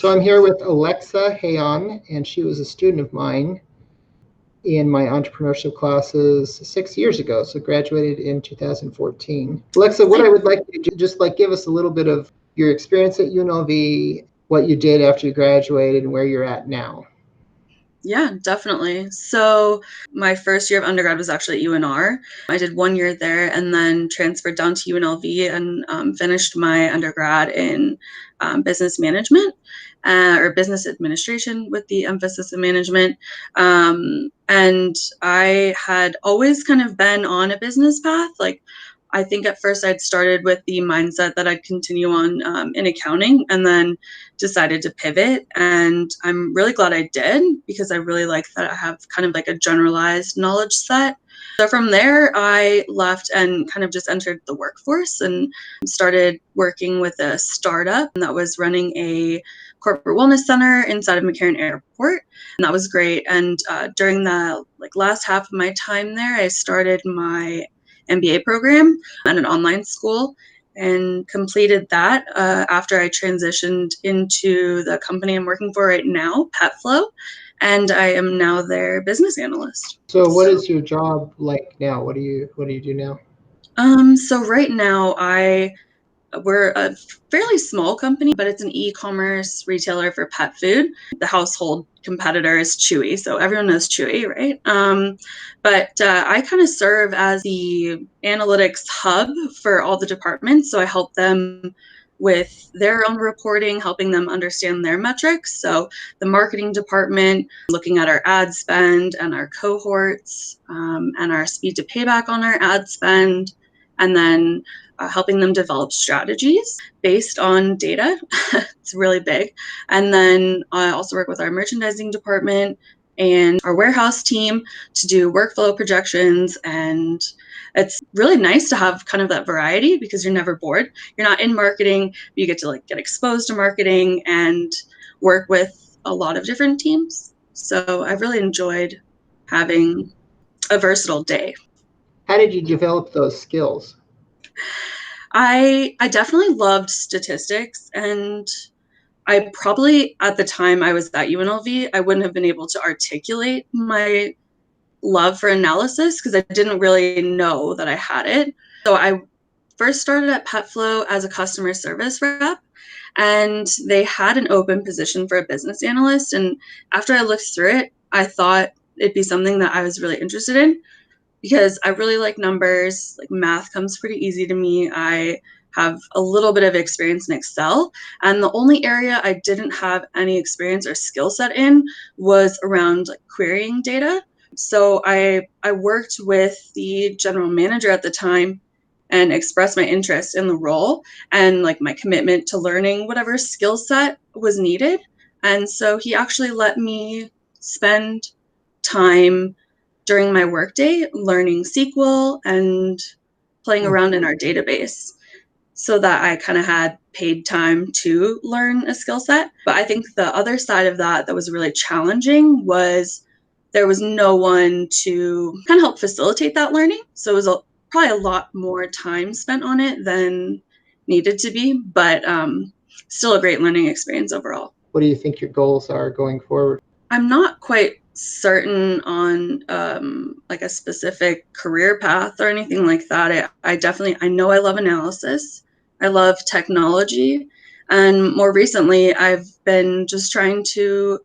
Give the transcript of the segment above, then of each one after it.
So I'm here with Alexa Hayon, and she was a student of mine in my entrepreneurship classes 6 years ago, so graduated in 2014. Alexa, what I would like you to do, just like give us a little bit of your experience at UNLV, what you did after you graduated, and where you're at now. Yeah, definitely. So my first year of undergrad was actually at UNR. I did 1 year there and then transferred down to UNLV and finished my undergrad in business management or business administration with the emphasis in management. And I had always kind of been on a business path. Like, I think at first I'd started with the mindset that I'd continue on in accounting and then decided to pivot. And I'm really glad I did because I really like that I have kind of like a generalized knowledge set. So from there, I left and kind of just entered the workforce and started working with a startup that was running a corporate wellness center inside of McCarran Airport. And that was great. And during the last half of my time there, I started my MBA program at an online school and completed that after I transitioned into the company I'm working for right now, PetFlow, and I am now their business analyst. So what is your job like now? What do you do now? So right now we're a fairly small company, but it's an e-commerce retailer for pet food. The household competitor is Chewy, so everyone knows Chewy, right? But I kind of serve as the analytics hub for all the departments. So I help them with their own reporting, helping them understand their metrics. So the marketing department, looking at our ad spend and our cohorts and our speed to payback on our ad spend, and then helping them develop strategies based on data. It's really big. And then I also work with our merchandising department and our warehouse team to do workflow projections. And it's really nice to have kind of that variety because you're never bored. You're not in marketing, but you get to get exposed to marketing and work with a lot of different teams. So I've really enjoyed having a versatile day. How did you develop those skills? I definitely loved statistics, and I probably at the time I was at UNLV, I wouldn't have been able to articulate my love for analysis because I didn't really know that I had it. So I first started at PetFlow as a customer service rep, and they had an open position for a business analyst. And after I looked through it, I thought it'd be something that I was really interested in because I really like numbers. Like, math comes pretty easy to me. I have a little bit of experience in Excel, and the only area I didn't have any experience or skill set in was around querying data. So I worked with the general manager at the time and expressed my interest in the role and my commitment to learning whatever skill set was needed. And so he actually let me spend time during my workday learning SQL and playing around in our database so that I kind of had paid time to learn a skill set. But I think the other side of that was really challenging was there was no one to kind of help facilitate that learning. So it was probably a lot more time spent on it than needed to be, but still a great learning experience overall. What do you think your goals are going forward? I'm not quite certain on a specific career path or anything like that. I know I love analysis. I love technology. And more recently, I've been just trying to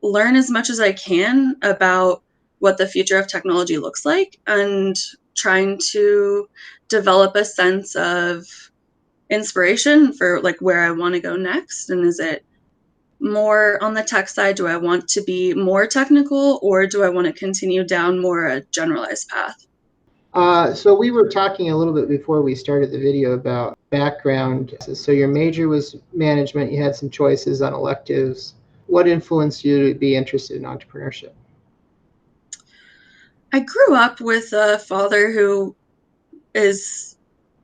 learn as much as I can about what the future of technology looks like and trying to develop a sense of inspiration for where I want to go next. And is it more on the tech side? Do I want to be more technical, or do I want to continue down more a generalized path? So we were talking a little bit before we started the video about background. So your major was management. You had some choices on electives. What influenced you to be interested in entrepreneurship? I grew up with a father who is,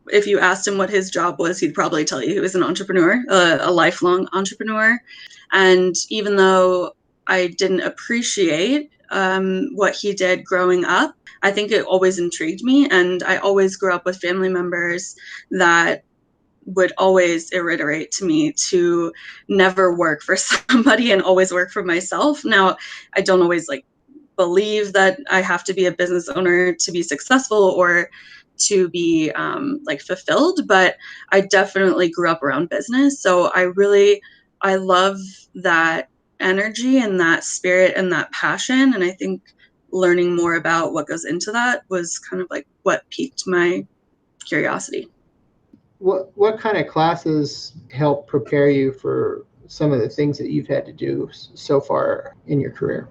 if you asked him what his job was, he'd probably tell you he was an entrepreneur, a lifelong entrepreneur. And even though I didn't appreciate what he did growing up, I think it always intrigued me. And I always grew up with family members that would always reiterate to me to never work for somebody and always work for myself. Now, I don't always like believe that I have to be a business owner to be successful or to be like fulfilled, but I definitely grew up around business. So I love that energy and that spirit and that passion. And I think learning more about what goes into that was kind of like what piqued my curiosity. What kind of classes help prepare you for some of the things that you've had to do so far in your career?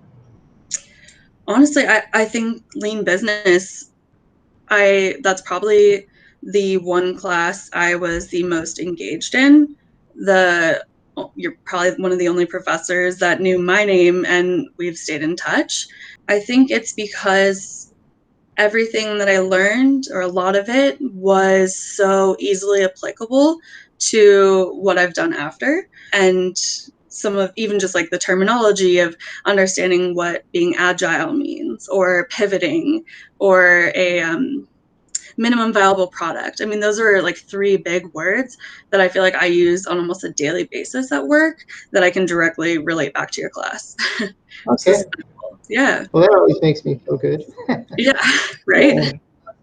Honestly, I think lean business, that's probably the one class I was the most engaged in. You're probably one of the only professors that knew my name and we've stayed in touch. I think it's because everything that I learned, or a lot of it, was so easily applicable to what I've done after. And some of even just like the terminology of understanding what being agile means, or pivoting, or a minimum viable product. I mean, those are like three big words that I feel like I use on almost a daily basis at work that I can directly relate back to your class. So Okay. yeah. Well, that always makes me feel good. Yeah. Right.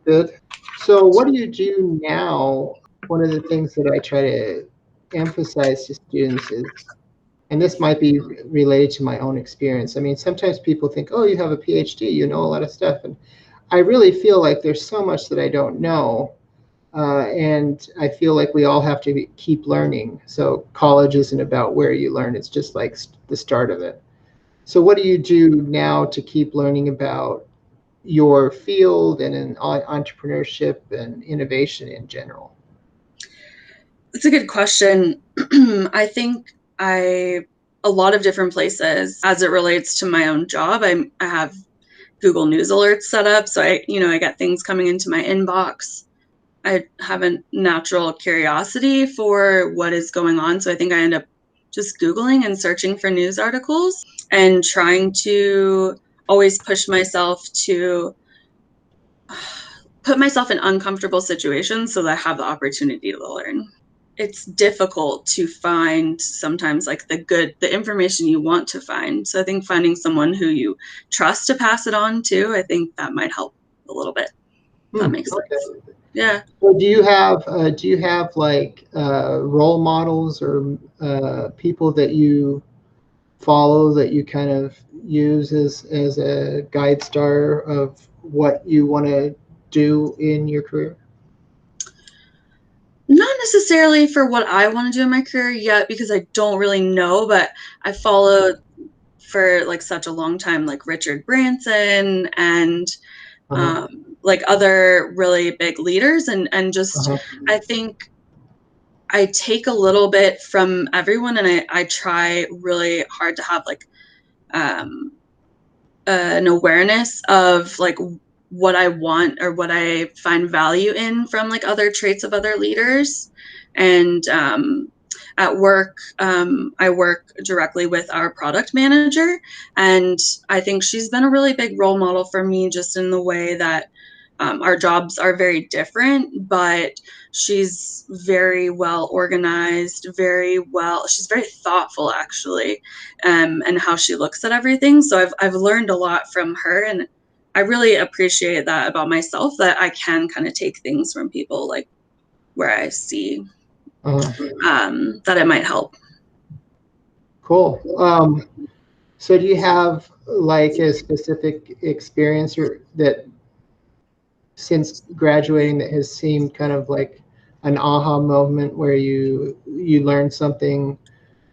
Good. So what do you do now? One of the things that I try to emphasize to students is, and this might be related to my own experience. I mean, sometimes people think, oh, you have a PhD, you know a lot of stuff. And I really feel like there's so much that I don't know. And I feel like we all have to keep learning. So college isn't about where you learn, it's just like the start of it. So what do you do now to keep learning about your field and in entrepreneurship and innovation in general? It's a good question. I think a lot of different places as it relates to my own job. I have Google News alerts set up, so I get things coming into my inbox. I have a natural curiosity for what is going on, so I think I end up just Googling and searching for news articles and trying to always push myself to put myself in uncomfortable situations so that I have the opportunity to learn. It's difficult to find sometimes like the information you want to find. So I think finding someone who you trust to pass it on to, I think that might help a little bit. That makes sense. Okay. Yeah. So do you have like role models or people that you follow that you kind of use as a guide star of what you want to do in your career? Not necessarily for what I want to do in my career yet because I don't really know, but I followed for like such a long time like Richard Branson and Uh-huh. like other really big leaders and just Uh-huh. I think I take a little bit from everyone and I try really hard to have like um, an awareness of like what I want or what I find value in from like other traits of other leaders. And at work, I work directly with our product manager. And I think she's been a really big role model for me just in the way that our jobs are very different, but she's very well organized, she's very thoughtful actually, and how she looks at everything. So I've learned a lot from her, and I really appreciate that about myself that I can kind of take things from people like where I see Uh-huh. that it might help. Cool. So do you have like a specific experience or that since graduating that has seemed kind of like an aha moment where you learned something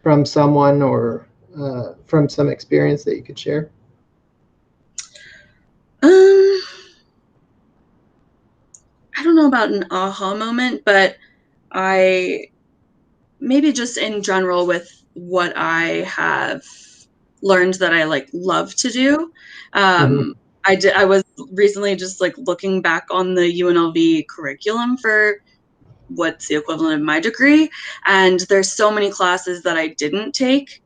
from someone or from some experience that you could share? Um, I don't know about an aha moment, but I maybe just in general with what I have learned that I like love to do. Mm-hmm. I was recently just like looking back on the UNLV curriculum for what's the equivalent of my degree, and there's so many classes that I didn't take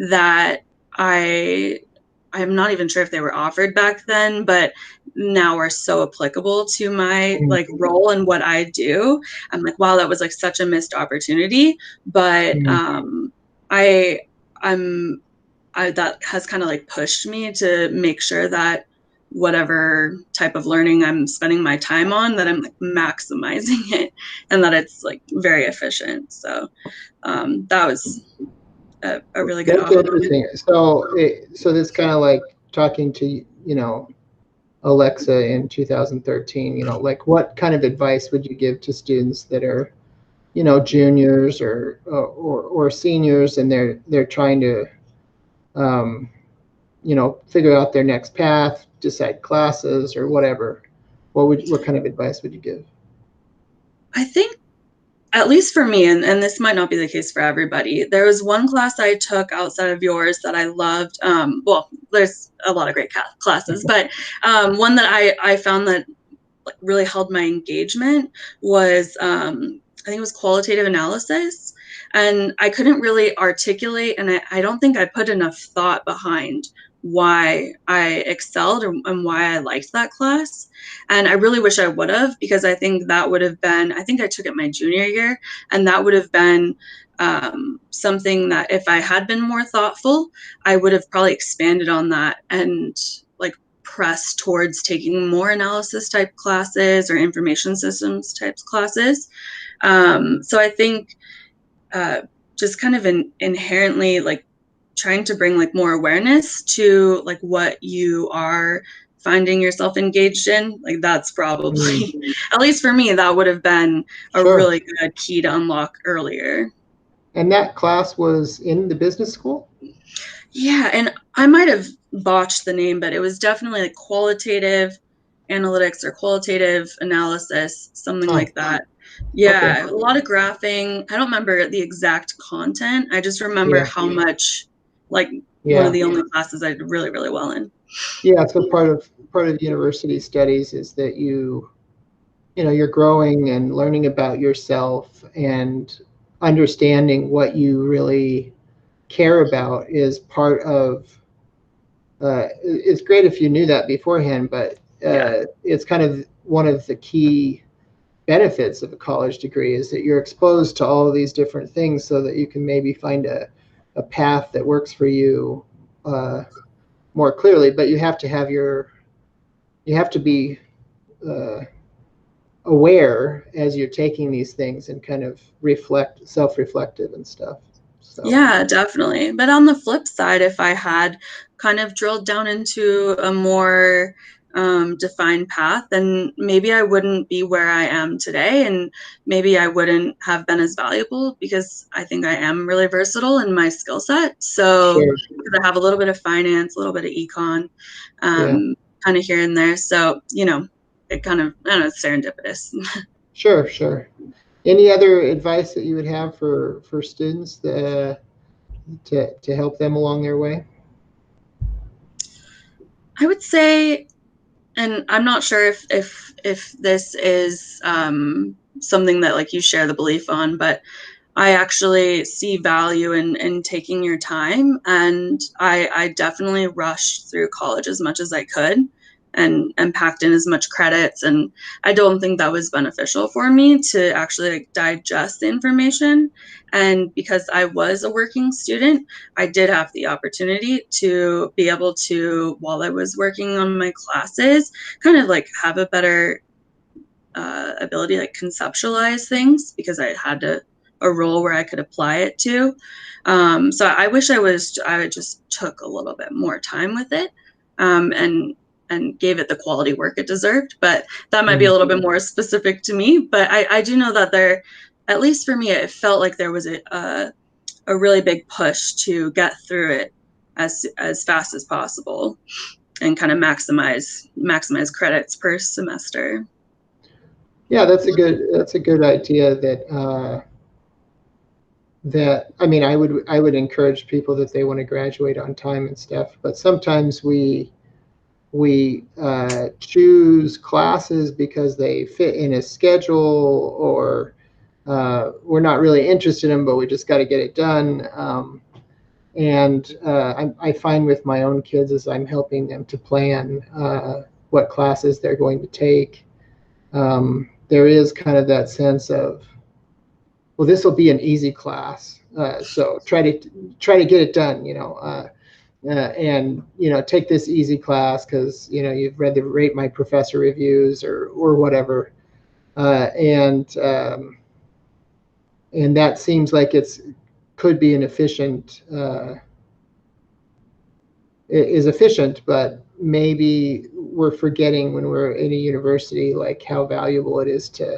that I I'm not even sure if they were offered back then, but now are so applicable to my like role and what I do. I'm like, wow, that was like such a missed opportunity. But I I'm I that has kind of like pushed me to make sure that whatever type of learning I'm spending my time on, that I'm like maximizing it and that it's like very efficient. So that was a really good That's aha moment. interesting. So this kind of like talking to, Alexa in 2013, like what kind of advice would you give to students that are, juniors or seniors, and they're trying to, um, figure out their next path, decide classes or whatever? What kind of advice would you give? I think, at least for me, and this might not be the case for everybody, there was one class I took outside of yours that I loved. Well, there's a lot of great classes, but one that I found that like really held my engagement was I think it was qualitative analysis. And I couldn't really articulate, and I don't think I put enough thought behind why I excelled and why I liked that class. And I really wish I would have, because I think that would have been, I think I took it my junior year, and that would have been something that if I had been more thoughtful, I would have probably expanded on that and like press towards taking more analysis type classes or information systems types classes. So I think just kind of inherently like trying to bring like more awareness to like what you are finding yourself engaged in, like that's probably at least for me, that would have been a Sure. really good key to unlock earlier. And that class was in the business school? Yeah, and I might have botched the name, but it was definitely like qualitative analytics or qualitative analysis, something Huh. like that. Okay. Yeah, a lot of graphing. I don't remember the exact content. I just remember Yeah. how much, like, one of Yeah. the only classes I did really, really well in. Yeah. So part of university studies is that you're growing and learning about yourself and understanding what you really care about is part of. It's great if you knew that beforehand, but Yeah. it's kind of one of the key benefits of a college degree is that you're exposed to all of these different things so that you can maybe find a path that works for you more clearly. But you have to be uh, aware as you're taking these things and kind of self-reflective and stuff. So Yeah, definitely. But on the flip side, if I had kind of drilled down into a more defined path, then maybe I wouldn't be where I am today. And maybe I wouldn't have been as valuable because I think I am really versatile in my skill set. So, sure. because I have a little bit of finance, a little bit of econ, Yeah. kind of here and there. So, it kind of, I don't know, it's serendipitous. Sure. Any other advice that you would have for students to help them along their way? I would say, and I'm not sure if this is something that like you share the belief on, but I actually see value in taking your time, and I definitely rushed through college as much as I could and packed in as much credits, and I don't think that was beneficial for me to actually like digest the information. And because I was a working student, I did have the opportunity to be able to, while I was working on my classes, kind of like have a better ability to like conceptualize things because I had a role where I could apply it to. So I wish I just took a little bit more time with it, and gave it the quality work it deserved. But that might be a little bit more specific to me. But I do know that there, at least for me, it felt like there was a really big push to get through it as fast as possible and kind of maximize credits per semester. Yeah, that's a good idea that I mean I would encourage people that they want to graduate on time and stuff, but sometimes we choose classes because they fit in a schedule, or we're not really interested in them, but we just got to get it done. And I find with my own kids as I'm helping them to plan what classes they're going to take, there is kind of that sense of, well, this will be an easy class, so try to get it done, and take this easy class because you've read the Rate My Professor reviews or whatever, and that seems like could be an efficient. Is efficient, but maybe we're forgetting when we're in a university like how valuable it is to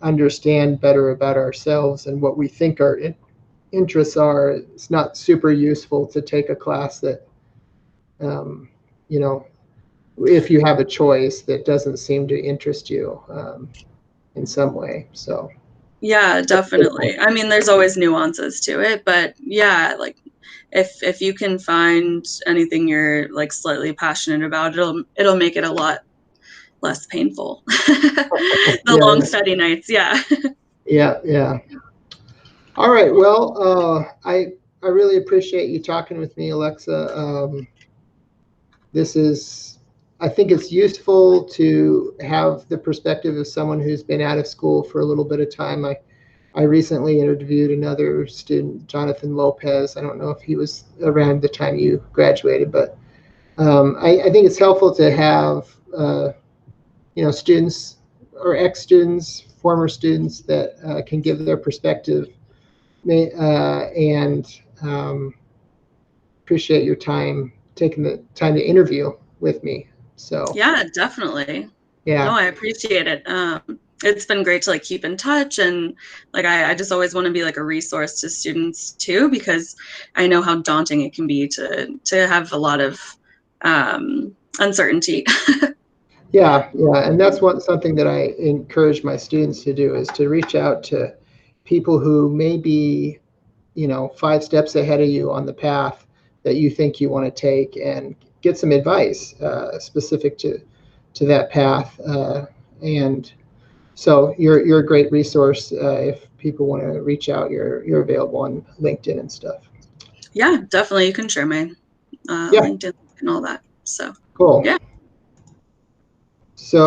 understand better about ourselves and what we think our interests are. It's not super useful to take a class that if you have a choice that doesn't seem to interest you in some way. So yeah, definitely. I mean, there's always nuances to it, but yeah, like if you can find anything you're like slightly passionate about, it'll make it a lot less painful. The long study nights, yeah. Yeah. All right. Well, I really appreciate you talking with me, Alexa. I think it's useful to have the perspective of someone who's been out of school for a little bit of time. I recently interviewed another student, Jonathan Lopez. I don't know if he was around the time you graduated, but I think it's helpful to have students or ex-students, former students that can give their perspective, and appreciate your time taking the time to interview with me. So yeah, definitely. yeah. No, I appreciate it. It's been great to like keep in touch, and like I just always want to be like a resource to students too, because I know how daunting it can be to have a lot of uncertainty. Yeah, and that's something that I encourage my students to do, is to reach out to people who may be 5 steps ahead of you on the path that you think you want to take, and get some advice specific to that path. And so you're a great resource if people want to reach out. You're available on LinkedIn and stuff. Yeah, definitely. You can share my Yeah, LinkedIn and all that. So cool. yeah. So